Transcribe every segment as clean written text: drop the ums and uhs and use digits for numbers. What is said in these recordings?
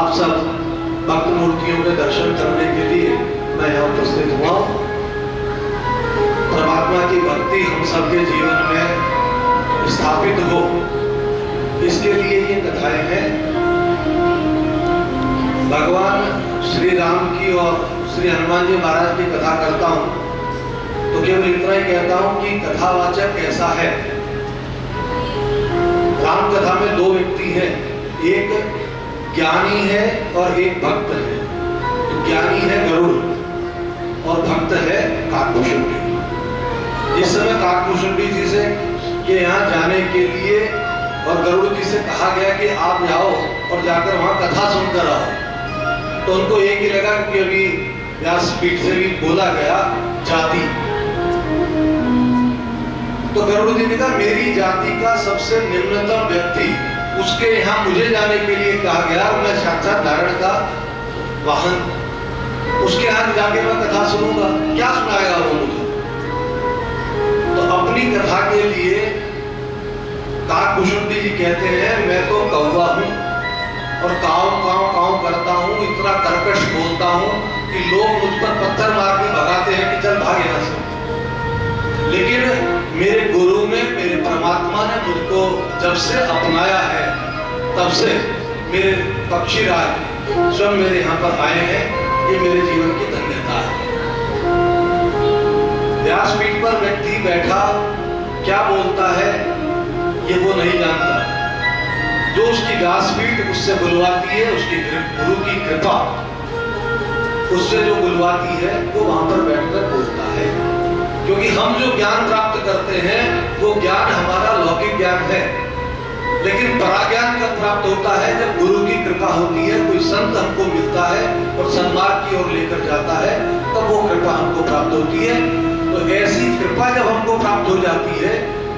आप सब भक्त मूर्तियों के दर्शन करने के लिए मैं यहाँ उपस्थित हुआ। परमात्मा की भक्ति हम सबके जीवन में स्थापित हो, इसके लिए ये कथाएं हैं। भगवान श्री राम की और श्री हनुमान जी महाराज की कथा करता हूँ तो केवल इतना ही कहता हूँ कि कथावाचक कैसा है। राम कथा में दो व्यक्ति हैं, एक ज्ञानी है और एक भक्त है। तो ज्ञानी है गरुड़ और भक्त है काकभूषुंडी। जिस समय काकभूषुंडी जी से के यहाँ जाने के लिए और गरुड़ जी से कहा गया कि आप जाओ और जाकर वहां कथा सुनकर आओ, तो उनको एक ही लगा कि अभी व्यासपीठ से भी बोला गया जाति। तो गरुड़ जी ने कहा मेरी जाति का सबसे निम्नतम व्यक्ति, उसके यहाँ मुझे जाने के लिए कहा गया, मैं साक्षात नारायण का वाहन, उसके यहाँ जाके मैं कथा सुनूंगा, क्या सुनाएगा वो मुझे। तो अपनी कथा के लिए काकभूषुंडी जी कहते हैं मैं तो कौवा हूं और काव काव काव करता हूं, इतना कर्कश बोलता हूं कि लोग मुझ पर पत्थर मार के भगाते हैं कि चल भाग यहां से। लेकिन मेरे गुरु ने, मेरे परमात्मा ने मुझको जब से अपनाया है तब से मेरे पक्षीराज स्वयं मेरे यहाँ पर आए हैं। ये मेरे जीवन की धन्यता है। व्यासपीठ पर व्यक्ति बैठा क्या बोलता है ये वो नहीं जानता। जो उसकी व्यासपीठ उससे बुलवाती है, उसकी गुरु की कृपा उससे जो बुलवाती है वो वहां पर बैठकर बोलता है। क्योंकि हम जो ज्ञान प्राप्त करते हैं वो ज्ञान हमारा लौकिक ज्ञान है, लेकिन पराज्ञान कब प्राप्त होता है जब गुरु की कृपा होती है, कोई संत हमको मिलता है और सन्मार्ग की ओर लेकर जाता है, तब वो कृपा हमको प्राप्त होती है। तो ऐसी कृपा जब हमको प्राप्त हो जाती है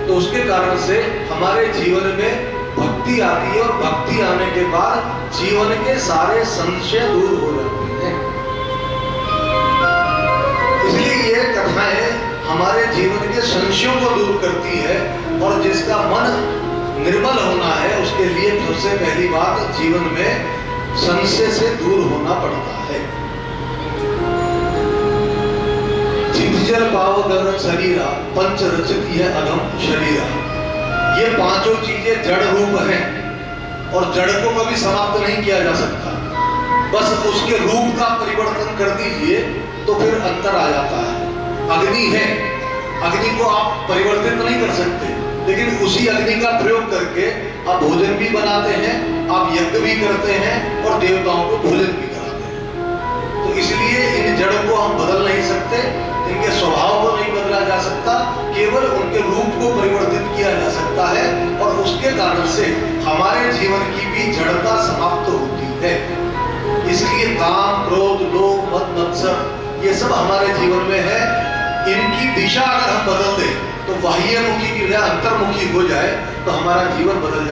तो उसके कारण से हमारे जीवन में भक्ति आती है और भक्ति आने के बाद जीवन के सारे संशय दूर हो जाते हैं। इसलिए ये कथाएं हमारे जीवन के संशयों को दूर करती है और जिसका मन निर्मल होना है उसके लिए सबसे पहली बात जीवन में संशय से दूर होना पड़ता है। जितजर पावदर शरीरा पंच रचित है अधम शरीरा। ये पांचों चीजें जड़ रूप हैं और जड़ को कभी समाप्त नहीं किया जा सकता। बस उसके रूप का परिवर्तन कर दीजिए तो फिर अंतर आ जाता है। अग्नि है, अग्नि को आप परिवर्तित नहीं कर सकते, लेकिन उसी अग्नि का प्रयोग करके आप भोजन भी बनाते हैं, आप यज्ञ भी करते हैं और देवताओं को भोजन भी कराते हैं। तो इसलिए इन जड़ों को हम बदल नहीं सकते, इनके स्वभाव को नहीं बदला जा सकता, केवल उनके रूप को परिवर्तित किया जा सकता है और उसके कारण से हमारे जीवन की भी जड़ता समाप्त होती है। इसलिए काम, क्रोध, लोभ, मद, मत्सर ये सब हमारे जीवन में है। इनकी दिशा अगर हम बदल दें तो बाह्यमुखी की बजाय अंतर्मुखी हो जाए तो हमारा जीवन बदल जाए।